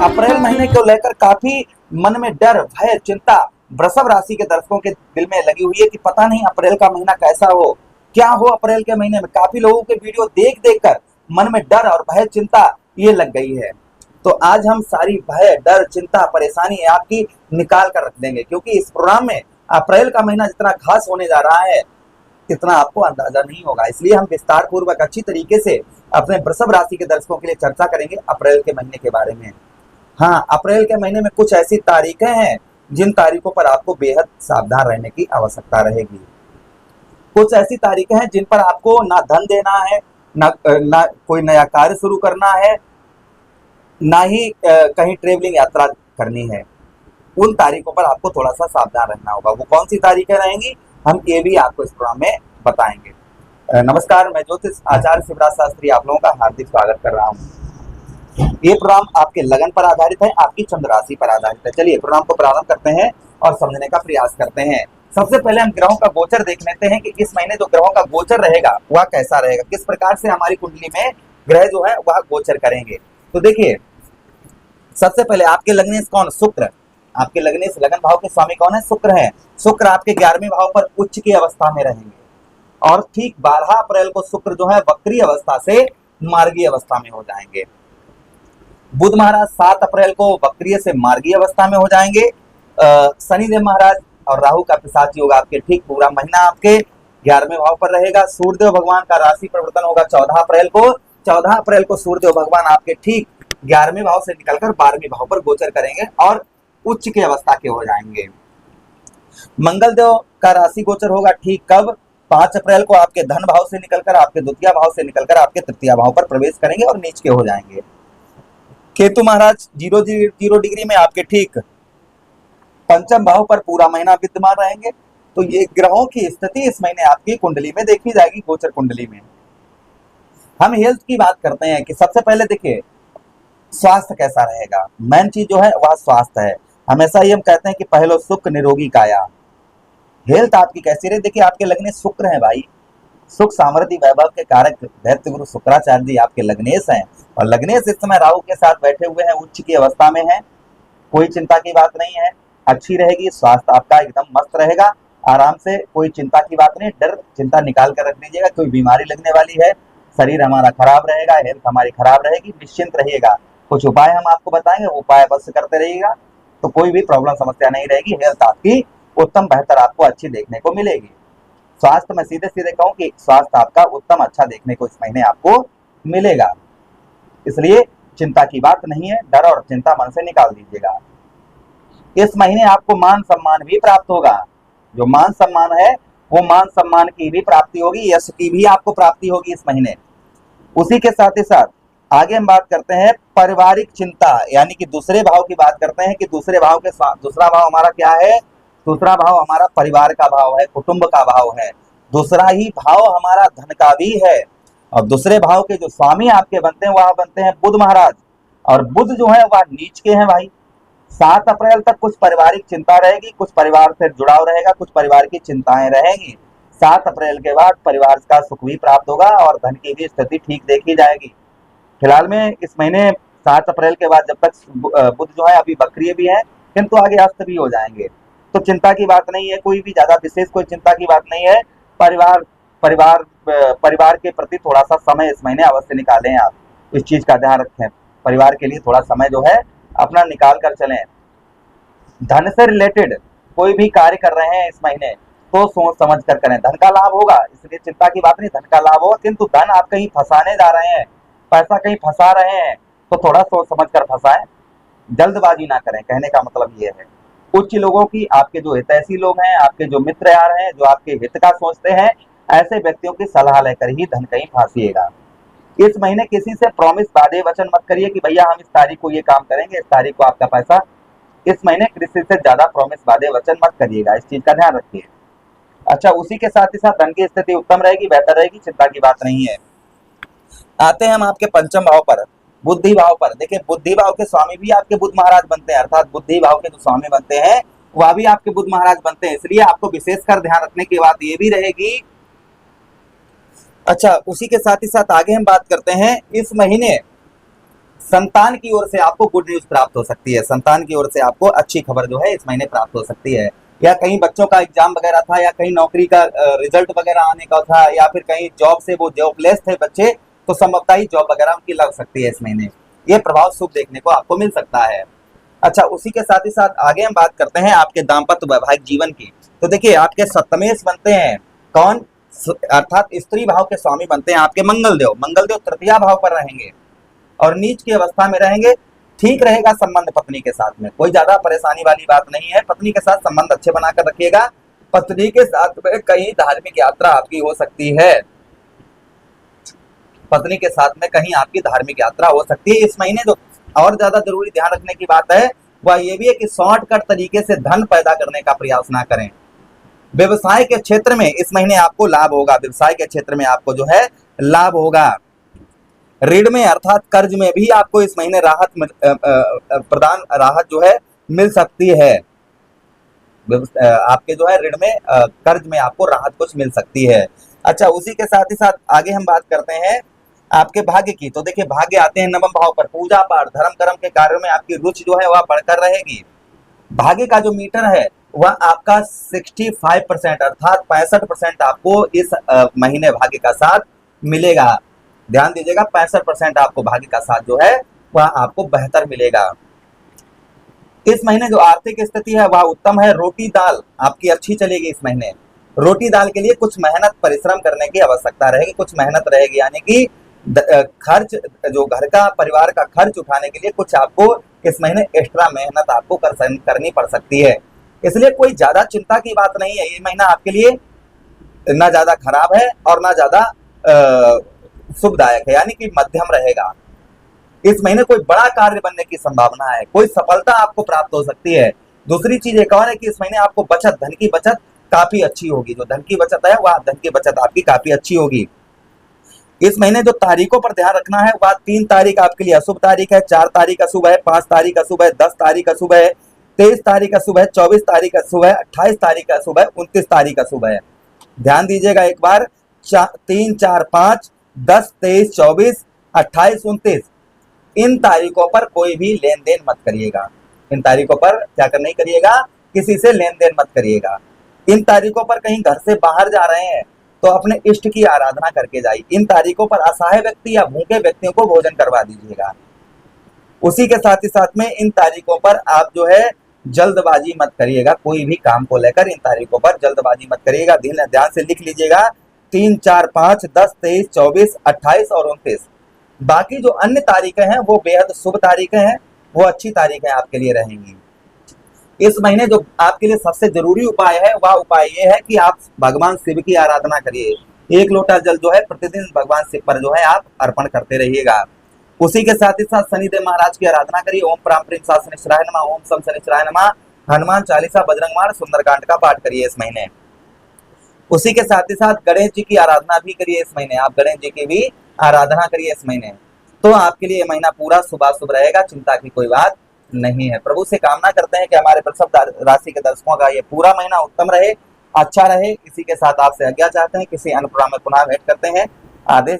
अप्रैल महीने को लेकर काफी मन में डर, भय, चिंता वृषभ राशि के दर्शकों के दिल में लगी हुई है कि पता नहीं अप्रैल का महीना कैसा हो, क्या हो अप्रैल के महीने में। काफी लोगों के वीडियो देख देख कर मन में डर और भय, चिंता ये लग गई है। तो आज हम सारी भय, डर, चिंता, परेशानी आपकी निकाल कर रख देंगे, क्योंकि इस प्रोग्राम में अप्रैल का महीना जितना खास होने जा रहा है इतना आपको अंदाजा नहीं होगा। इसलिए हम विस्तार पूर्वक अच्छी तरीके से अपने वृषभ राशि के दर्शकों के लिए चर्चा करेंगे अप्रैल के महीने के बारे में। हाँ, अप्रैल के महीने में कुछ ऐसी तारीखें हैं जिन तारीखों पर आपको बेहद सावधान रहने की आवश्यकता रहेगी। कुछ ऐसी तारीखें हैं जिन पर आपको ना धन देना है, ना कोई नया कार्य शुरू करना है, ना ही कहीं ट्रेवलिंग यात्रा करनी है। उन तारीखों पर आपको थोड़ा सा सावधान रहना होगा। वो कौन सी तारीखें रहेंगी हम ये भी आपको इस प्रोग्राम में बताएंगे। नमस्कार, मैं ज्योतिष आचार्य शिवराज शास्त्री आप लोगों का हार्दिक स्वागत कर रहा हूँ। ये प्रोग्राम आपके लगन पर आधारित है, आपकी चंद्र राशि पर आधारित है। चलिए प्रोग्राम को प्रारंभ करते हैं और समझने का प्रयास करते हैं। सबसे पहले हम ग्रहों का गोचर देख लेते हैं कि इस महीने जो ग्रहों का गोचर रहेगा वह कैसा रहेगा, किस प्रकार से हमारी कुंडली में ग्रह जो है वह गोचर करेंगे। तो देखिए, सबसे पहले आपके लग्नेश कौन? शुक्र। आपके लग्नेश लगन भाव के स्वामी कौन है? शुक्र है। शुक्र आपके 11वें भाव पर उच्च की अवस्था में रहेंगे और ठीक 12 अप्रैल को शुक्र जो है वक्री अवस्था से मार्गी अवस्था में हो जाएंगे। बुध महाराज 7 अप्रैल को वक्रीय से मार्गी अवस्था में हो जाएंगे। शनिदेव महाराज और राहु का पिशाच योग आपके ठीक पूरा महीना आपके 11वें भाव पर रहेगा। सूर्यदेव भगवान का राशि परिवर्तन होगा 14 अप्रैल को। 14 अप्रैल को सूर्यदेव भगवान आपके ठीक 11वें भाव से निकलकर 12वें भाव पर गोचर करेंगे और उच्च की अवस्था के हो जाएंगे। मंगल देव का राशि गोचर होगा ठीक कब? 5 अप्रैल को आपके धन भाव से निकलकर आपके द्वितीय भाव से निकलकर आपके तृतीय भाव पर प्रवेश करेंगे और नीच के हो जाएंगे। केतु महाराज 0 डिग्री में आपके ठीक पंचम भाव पर पूरा महीना विद्यमान रहेंगे। तो ये ग्रहों की स्थिति इस महीने आपकी कुंडली में देखी जाएगी, गोचर कुंडली में। हम हेल्थ की बात करते हैं कि सबसे पहले देखिए स्वास्थ्य कैसा रहेगा। मेन चीज जो है वह स्वास्थ्य है। हमेशा ही हम कहते हैं कि पहलो सुख निरोगी काया। हेल्थ आपकी कैसी रहे? देखिए, आपके लग्नेश शुक्र है भाई। सुख, सामर्थ्य, वैभव के कारक दैत्य गुरु शुक्राचार्य जी आपके लग्नेश हैं और लग्नेश इस समय राहु के साथ बैठे हुए हैं, उच्च की अवस्था में है। कोई चिंता की बात नहीं है, अच्छी रहेगी। स्वास्थ्य आपका एकदम मस्त रहेगा, आराम से, कोई चिंता की बात नहीं। डर चिंता निकाल कर रख लीजिएगा। कोई बीमारी लगने वाली है, शरीर हमारा खराब रहेगा, हेल्थ हमारी खराब रहेगी, निश्चिंत रहिएगा। कुछ उपाय हम आपको बताएंगे, वो उपाय अवश्य करते रहिएगा तो कोई भी प्रॉब्लम समस्या नहीं रहेगी। हेल्थ आपकी उत्तम बेहतर आपको अच्छी देखने को मिलेगी। स्वास्थ्य में सीधे सीधे कहूं कि स्वास्थ्य आपका उत्तम अच्छा देखने को इस महीने आपको मिलेगा, इसलिए चिंता की बात नहीं है। डर और चिंता मन से निकाल दीजिएगा। इस महीने आपको मान सम्मान भी प्राप्त होगा। जो मान सम्मान है वो मान सम्मान की भी प्राप्ति होगी, यश की भी आपको प्राप्ति होगी इस महीने। उसी के साथ ही साथ आगे हम बात करते हैं पारिवारिक चिंता, यानी कि दूसरे भाव की बात करते हैं कि दूसरे भाव के दूसरा भाव हमारा क्या है? दूसरा भाव हमारा परिवार का भाव है, कुटुंब का भाव है। दूसरा ही भाव हमारा धन का भी है और दूसरे भाव के जो स्वामी आपके बनते हैं वह बनते हैं बुध महाराज। और बुध जो है वह नीच के हैं भाई। 7 अप्रैल तक कुछ पारिवारिक चिंता रहेगी, कुछ परिवार से जुड़ाव रहेगा, कुछ परिवार की चिंताएं रहेंगी। 7 अप्रैल के बाद परिवार का सुख भी प्राप्त होगा और धन की भी स्थिति ठीक देखी जाएगी। फिलहाल में इस महीने 7 अप्रैल के बाद जब तक बुध जो है अभी वक्रीय भी है, किंतु आगे अस्त भी हो जाएंगे, तो चिंता की बात नहीं है। कोई भी ज्यादा विशेष कोई चिंता की बात नहीं है। परिवार के प्रति थोड़ा सा समय इस महीने अवश्य निकालें। आप इस चीज का ध्यान रखें, परिवार के लिए थोड़ा समय जो है अपना निकाल कर चलें। धन से रिलेटेड कोई भी कार्य कर रहे हैं इस महीने तो सोच समझ कर करें। धन का लाभ होगा, इसलिए चिंता की बात नहीं, धन का लाभ होगा। किंतु धन आप कहीं फंसाने जा रहे हैं, पैसा कहीं फंसा रहे हैं तो थोड़ा सोच समझ कर फंसाएं, जल्दबाजी ना करें। कहने का मतलब ये है उच्च लोगों की, आपके जो हितैषी लोग हैं, आपके जो मित्र यार हैं, जो आपके हित का सोचते हैं, ऐसे व्यक्तियों की सलाह लेकर ही धन कहीं फांसिएगा। इस महीने किसी से प्रॉमिस, वादे वचन मत करिए कि भैया हम इस तारीख को ये काम करेंगे, इस तारीख को आपका पैसा। इस महीने किसी से ज्यादा प्रॉमिस, वादे वचन मत करिएगा, इस चीज का ध्यान रखिए। अच्छा, उसी के साथ ही साथ धन की स्थिति उत्तम रहेगी, बेहतर रहेगी, चिंता की बात नहीं है। आते हैं हम आपके पंचम भाव पर, बुद्धि भाव पर। देखिए, बुद्धि भाव के स्वामी भी आपके बुध महाराज बनते हैं, अर्थात बुद्धि भाव के जो स्वामी बनते हैं वह भी आपके बुध महाराज बनते हैं, इसलिए आपको विशेषकर ध्यान रखने की बात ये भी रहेगी। अच्छा, उसी के साथ ही साथ आगे हम बात करते हैं इस महीने संतान की ओर से आपको गुड न्यूज प्राप्त हो सकती है, संतान की ओर से आपको अच्छी खबर जो है इस महीने प्राप्त हो सकती है। या कहीं बच्चों का एग्जाम वगैरह था, या कहीं नौकरी का रिजल्ट वगैरह आने का था, या फिर कहीं जॉब से वो जॉबलेस थे बच्चे, तो संभवतः ही जॉब वगैरह उनकी लग सकती है इस महीने। ये प्रभाव शुभ देखने को आपको मिल सकता है। अच्छा, उसी के साथ ही साथ आगे हम बात करते हैं आपके दाम्पत्य वैवाहिक जीवन की। तो देखिए, आपके सप्तमेश बनते हैं कौन, अर्थात स्त्री भाव के स्वामी बनते हैं आपके मंगल देव। मंगल देव तृतीया भाव पर रहेंगे और नीच की अवस्था में रहेंगे। ठीक रहेगा संबंध पत्नी के साथ में, कोई ज्यादा परेशानी वाली बात नहीं है। पत्नी के साथ संबंध अच्छे बनाकर रखिएगा। पत्नी के साथ में कहीं धार्मिक यात्रा आपकी हो सकती है, पत्नी के साथ में कहीं आपकी धार्मिक यात्रा हो सकती है इस महीने। जो और ज्यादा जरूरी ध्यान रखने की बात है वह ये भी है कि शॉर्टकट तरीके से धन पैदा करने का प्रयास ना करें। व्यवसाय के क्षेत्र में इस महीने आपको लाभ होगा, व्यवसाय के क्षेत्र में आपको जो है लाभ होगा। ऋण में अर्थात कर्ज में भी आपको इस महीने राहत जो है मिल सकती है। आपके जो है ऋण में कर्ज में आपको राहत कुछ मिल सकती है। अच्छा, उसी के साथ ही साथ आगे हम बात करते हैं आपके भाग्य की। तो देखिए, भाग्य आते हैं नवम भाव पर। पूजा पाठ धर्म कर्म के कार्यों में आपकी रुचि जो है वह बढ़कर रहेगी। भाग्य का जो मीटर है वह आपका 65% अर्थात 65% आपको इस महीने भाग्य का साथ मिलेगा। ध्यान दीजिएगा, 65% आपको भाग्य का साथ जो है वह आपको बेहतर मिलेगा। इस महीने जो आर्थिक स्थिति है वह उत्तम है। रोटी दाल आपकी अच्छी चलेगी इस महीने। रोटी दाल के लिए कुछ मेहनत परिश्रम करने की आवश्यकता रहेगी, कुछ मेहनत रहेगी, यानी कि खर्च, जो घर का परिवार का खर्च उठाने के लिए कुछ आपको इस महीने एक्स्ट्रा मेहनत आपको करनी पड़ सकती है। इसलिए कोई ज्यादा चिंता की बात नहीं है। ये महीना आपके लिए ना ज्यादा खराब है और ना ज्यादा शुभदायक है, यानी कि मध्यम रहेगा। इस महीने कोई बड़ा कार्य बनने की संभावना है, कोई सफलता आपको प्राप्त हो सकती है। दूसरी चीज एक और है कि इस महीने आपको बचत, धन की बचत काफी अच्छी होगी। जो धन की बचत है वह धन की बचत आपकी काफी अच्छी होगी। इस महीने जो तारीखों पर ध्यान रखना है वह 3 तारीख आपके लिए अशुभ तारीख है, 4 तारीख अशुभ है, 5 तारीख अशुभ है, 10 तारीख अशुभ है, 23 तारीख अशुभ है, 24 तारीख अशुभ है, 28 तारीख अशुभ है, 29 तारीख अशुभ है। ध्यान दीजिएगा एक बार, 3, 4, 5, 10, 23, 24, 28, 29 इन तारीखों पर कोई भी लेन देन मत करिएगा। इन तारीखों पर क्या कर नहीं करिएगा, किसी से लेन देन मत करिएगा। इन तारीखों पर कहीं घर से बाहर जा रहे हैं तो अपने इष्ट की आराधना करके जाइए। इन तारीखों पर असहाय व्यक्ति या भूखे व्यक्तियों को भोजन करवा दीजिएगा। उसी के साथ ही साथ में इन तारीखों पर आप जो है जल्दबाजी मत करिएगा, कोई भी काम को लेकर इन तारीखों पर जल्दबाजी मत करिएगा। ध्यान से लिख लीजिएगा, 3, 4, 5, 10, 23, 24, 28 और 29। बाकी जो अन्य तारीखें हैं वो बेहद शुभ तारीखें हैं, वो अच्छी तारीखें आपके लिए रहेंगी। इस महीने जो आपके लिए सबसे जरूरी उपाय है वह उपाय ये है कि आप भगवान शिव की आराधना करिए। 1 लोटा जल जो है प्रतिदिन भगवान शिव पर जो है आप अर्पण करते रहिएगा। उसी के साथ ही साथ शनिदेव महाराज की आराधना करिए। ओम प्राम प्रीम सा शनिश्चराय नमः, ओम सम शनिश्चराय नमः, हनुमान चालीसा, बजरंगबाण, सुंदरकांड का पाठ करिए इस महीने। उसी के साथ ही साथ गणेश जी की आराधना भी करिए इस महीने। आप गणेश जी की भी आराधना करिए इस महीने, तो आपके लिए महीना पूरा शुभ रहेगा, चिंता की कोई बात नहीं है। प्रभु से कामना करते हैं कि हमारे वृषभ राशि के दर्शकों का ये पूरा महीना उत्तम रहे, अच्छा रहे। इसी के साथ आपसे आज्ञा चाहते हैं, किसी अन्य प्रोग्राम में पुनः भेंट करते हैं। आदेश